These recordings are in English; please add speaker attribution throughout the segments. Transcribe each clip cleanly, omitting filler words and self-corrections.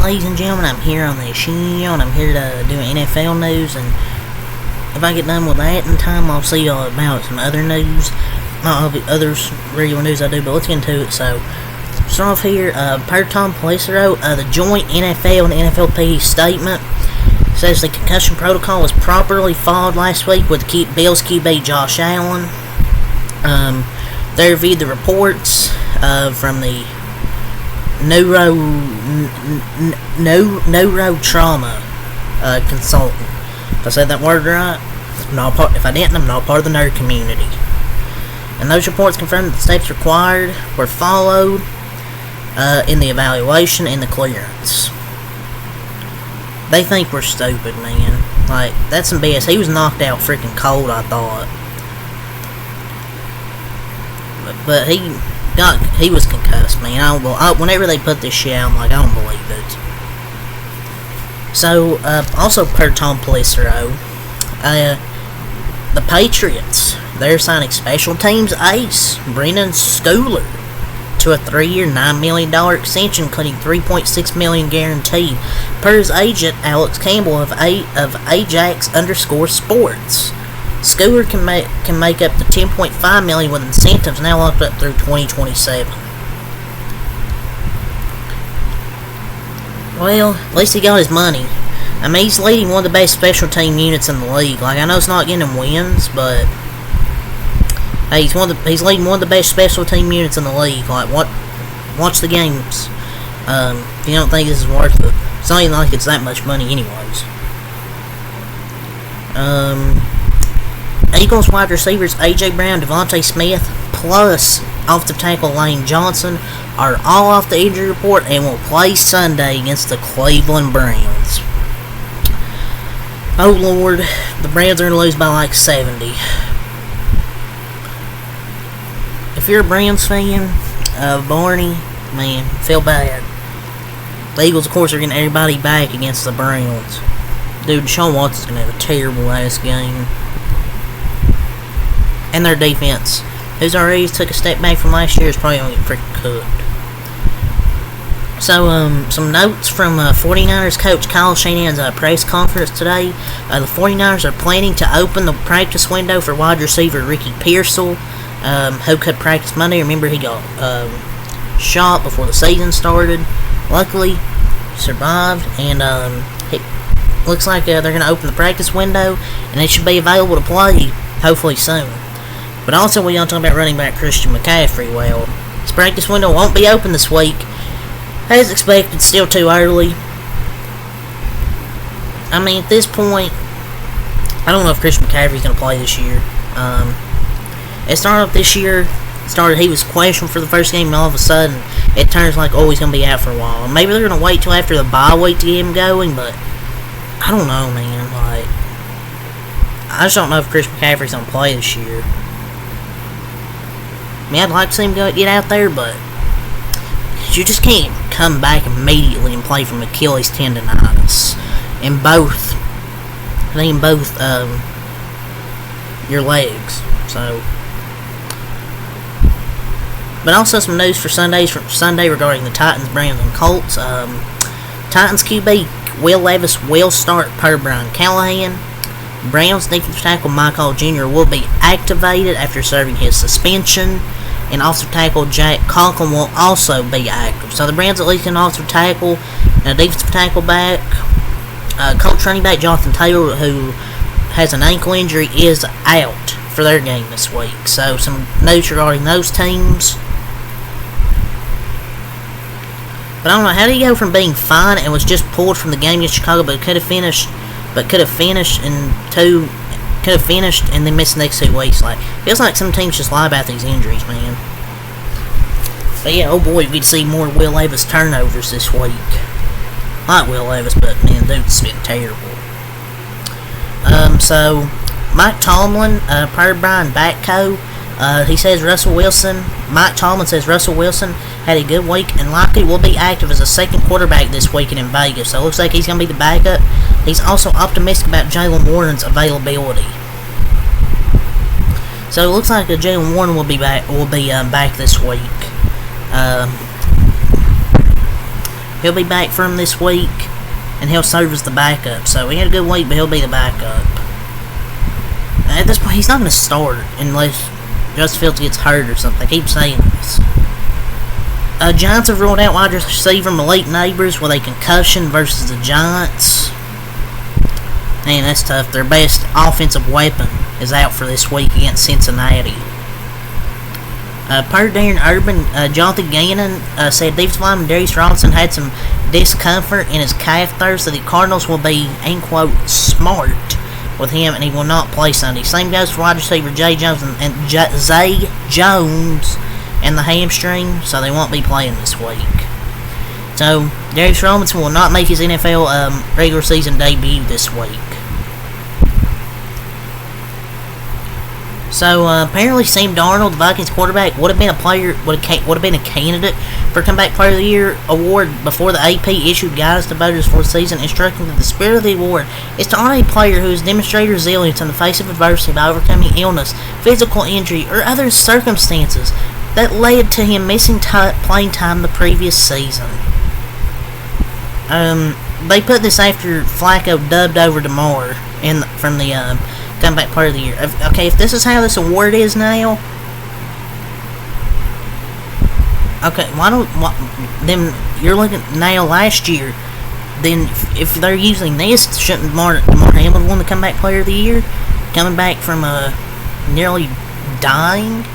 Speaker 1: ladies and gentlemen, I'm here on the show, and I'm here to do NFL news, and if I get done with that in time, I'll see y'all about some other news. Not all the other regular news I do, but let's get into it. So, start off here, per Tom Pelissero, the joint NFL and NFLP statement says the concussion protocol was properly followed last week with Bills QB Josh Allen. They reviewed the reports from the neurotrauma consultant. If I said that word right, if I didn't, I'm not part of the nerd community. And those reports confirmed that the steps required were followed in the evaluation and the clearance. They think we're stupid, man. Like, that's some BS. He was knocked out freaking cold, I thought. But he was concussed, man. Whenever they put this shit out, I'm like, I don't believe it. So, also per Tom Pelissero, the Patriots, they're signing special teams ace Brendan Schooler to a 3-year, $9 million extension, including $3.6 million guaranteed, per his agent Alex Campbell of Ajax_Sports. Schooler can make up to $10.5 million with incentives now locked up through 2027. Well, at least he got his money. I mean, he's leading one of the best special team units in the league. Like, I know it's not getting him wins, but hey, he's leading one of the best special team units in the league. Like, watch the games. If you don't think this is worth it, it's not even like it's that much money, anyways. Eagles wide receivers A.J. Brown, Devontae Smith, plus offensive tackle Lane Johnson are all off the injury report and will play Sunday against the Cleveland Browns. Oh Lord, the Browns are going to lose by like 70. If you're a Browns fan, Barney, man, feel bad. The Eagles, of course, are getting everybody back against the Browns. Dude, Deshaun Watson's going to have a terrible ass game. And their defense, who's already took a step back from last year, is probably going to get freaking cooked. So, some notes from 49ers coach Kyle Shanahan's press conference today. The 49ers are planning to open the practice window for wide receiver Ricky Pearsall, who could practice Monday. Remember, he got shot before the season started. Luckily, he survived, and it looks like they're going to open the practice window, and it should be available to play hopefully soon. But also, we're going to talk about running back Christian McCaffrey. Well, his practice window won't be open this week. As expected, still too early. I mean, at this point, I don't know if Christian McCaffrey's going to play this year. It started off this year, he was questionable for the first game, and all of a sudden, it turns like, oh, he's going to be out for a while. Maybe they're going to wait till after the bye week to get him going, but I don't know, man. Like, I just don't know if Christian McCaffrey's going to play this year. I mean, I'd like to see him get out there, but you just can't come back immediately and play from Achilles tendonitis in both your legs. So, but also some news for Sunday regarding the Titans, Browns, and Colts. Titans QB Will Levis will start per Brian Callahan. Browns defensive tackle Mike Hall Jr. will be activated after serving his suspension. And offensive tackle Jack Conklin will also be active. So the Browns at least an offensive tackle and a defensive tackle back. Colts running back Jonathan Taylor, who has an ankle injury, is out for their game this week. So some notes regarding those teams. But I don't know, how did he go from being fine and was just pulled from the game against Chicago, but could have finished and then missed the next 2 weeks? Like, feels like some teams just lie about these injuries, man. But yeah, oh boy, we'd see more Will Levis turnovers this week. Not Will Levis, but man, dude's been terrible. So Mike Tomlin, per Brian Batko, he says Mike Tomlin says Russell Wilson had a good week and likely will be active as a second quarterback this weekend in Vegas. So it looks like he's going to be the backup. He's also optimistic about Jaylen Warren's availability. So it looks like Jaylen Warren will be back this week. He'll be back from this week, and he'll serve as the backup. So he had a good week, but he'll be the backup. At this point, he's not going to start unless Justin Fields gets hurt or something. I keep saying this. Giants have ruled out wide receiver Malik Neighbors with a concussion versus the Giants. Man, that's tough. Their best offensive weapon is out for this week against Cincinnati. Per Darren Urban, Jonathan Gannon said defensive lineman Darius Robinson had some discomfort in his calf Thursday. The Cardinals will be, end quote, smart with him, and he will not play Sunday. Same goes for wide receiver Zay Jones and the hamstring, so they won't be playing this week. So Darius Robinson will not make his NFL regular season debut this week. So apparently Sam Darnold, the Vikings quarterback, would have been a candidate for Comeback Player of the Year award before the AP issued guidance to voters for the season, instructing that the spirit of the award is to honor a player who has demonstrated resilience in the face of adversity by overcoming illness, physical injury, or other circumstances that led to him missing playing time the previous season. They put this after Flacco dubbed over DeMar from the Comeback Player of the Year. Okay, if this is how this award is now, okay, then you're looking now last year. Then if they're using this, shouldn't DeMar Hamlin won the Comeback Player of the Year, coming back from nearly dying?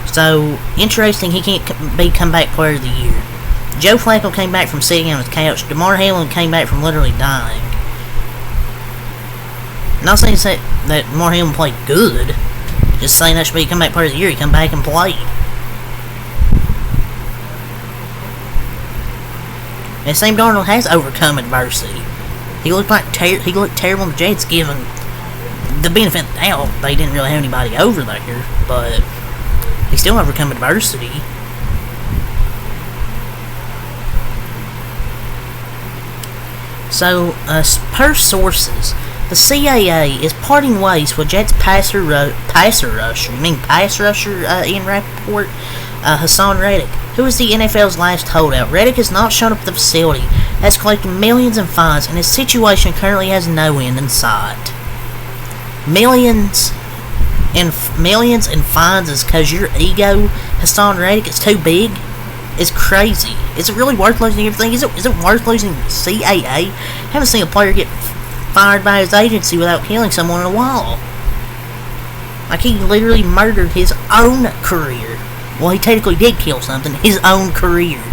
Speaker 1: So interesting, he can't be Comeback Player of the Year. Joe Flacco came back from sitting on his couch. DeMar Hamlin came back from literally dying. Not saying that DeMar Hamlin played good. Just saying that should be a Comeback Player of the Year. He come back and played. And Sam Darnold has overcome adversity. He looked terrible in the Jets, given the benefit of the doubt. They didn't really have anybody over there, but he still overcome adversity. So, per sources, the CAA is parting ways with Jets pass rusher Ian Rappaport, Hassan Reddick, who is the NFL's last holdout. Reddick has not shown up at the facility, has collected millions in fines, and his situation currently has no end in sight. Millions in fines is because your ego, Hassan Reddick, is too big? It's crazy. Is it really worth losing everything? Is it worth losing the CAA? Haven't seen a player get fired by his agency without killing someone in a while. Like, he literally murdered his own career. Well, he technically did kill something. His own career.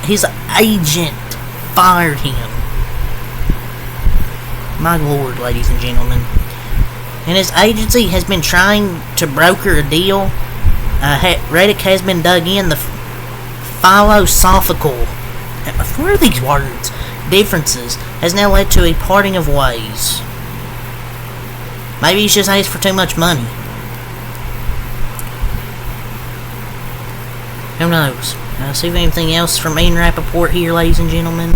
Speaker 1: His agent fired him. My lord, ladies and gentlemen. And his agency has been trying to broker a deal. Reddick has been dug in. The philosophical, what are these words? Differences has now led to a parting of ways. Maybe he's just asked for too much money. Who knows? See if anything else from Ian Rappaport here, ladies and gentlemen.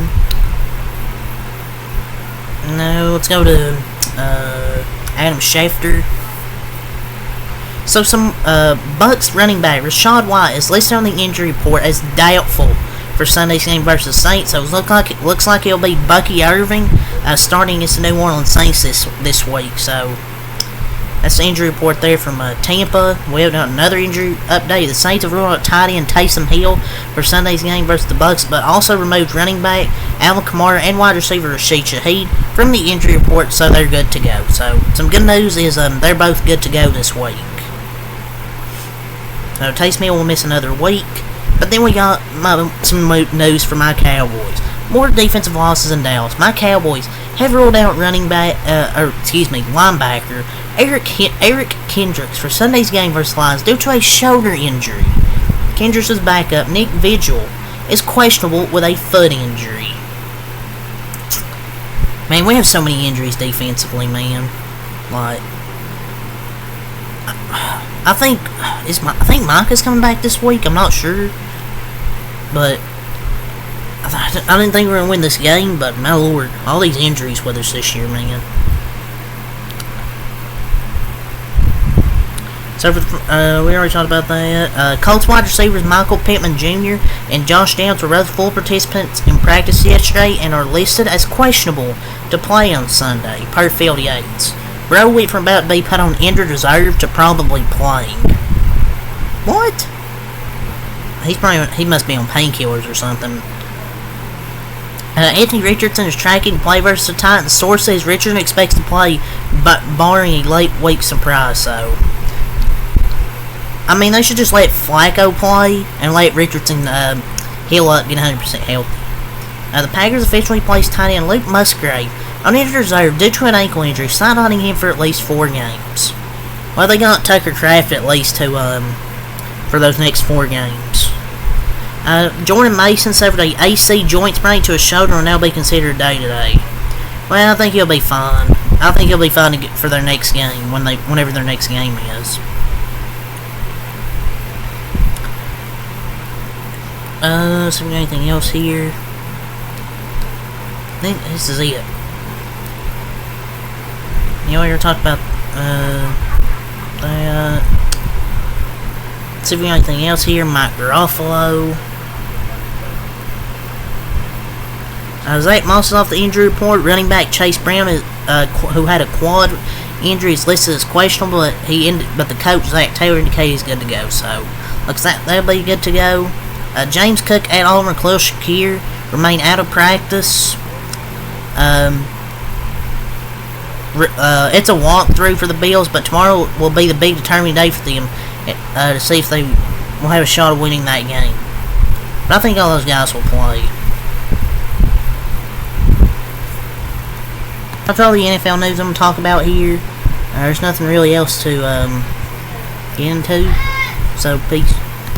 Speaker 1: No, let's go to Adam Schefter. So some Bucs running back Rachaad White is listed on the injury report as doubtful for Sunday's game versus Saints. So it looks like it'll be Bucky Irving starting against the New Orleans Saints this week. So that's the injury report there from Tampa. We have another injury update. The Saints have ruled out tight end Taysom Hill for Sunday's game versus the Bucs, but also removed running back Alvin Kamara and wide receiver Rashid Shaheed from the injury report, so they're good to go. So some good news is they're both good to go this week. So Taysom Hill will miss another week. But then we got some news for my Cowboys. More defensive losses in Dallas. My Cowboys have ruled out linebacker Eric Kendricks for Sunday's game versus Lions due to a shoulder injury. Kendricks' backup, Nick Vigil, is questionable with a foot injury. Man, we have so many injuries defensively, man. Like, I think Micah's coming back this week. I'm not sure, but I didn't think we were going to win this game. But my lord, all these injuries with us this year, man. So we already talked about that. Colts wide receivers Michael Pittman Jr. and Josh Downs were both full participants in practice yesterday and are listed as questionable to play on Sunday, per Field Yates. Bro went from about to be put on injured reserve to probably playing. What? He must be on painkillers or something. Anthony Richardson is tracking to play versus the Titans. Source says Richardson expects to play, but barring a late week surprise. So, I mean, they should just let Flacco play and let Richardson heal up, get 100% healthy. The Packers officially placed tight end Luke Musgrave on injured reserve due to an ankle injury, sidelining him for at least 4 games. Well, they got Tucker Kraft at least to for those next 4 games. Jordan Mason suffered a AC joint sprain to his shoulder and will now be considered day-to-day. Well, I think he'll be fine. I think he'll be fine for their next game, whenever their next game is. So we got anything else here? I think this is it. You know, we were talking about, let's see if we got anything else here. Mike Garofalo. Zach Moss is off the injury report. Running back Chase Brown, who had a quad injury, is listed as questionable, but the coach Zach Taylor indicated he's good to go. So looks like they'll be good to go. James Cook, Ed Oliver, and Khalil Shakir remain out of practice. It's a walkthrough for the Bills, but tomorrow will be the big determining day for them to see if they will have a shot of winning that game. But I think all those guys will play. That's all the NFL news I'm going to talk about here. There's nothing really else to get into. So, peace.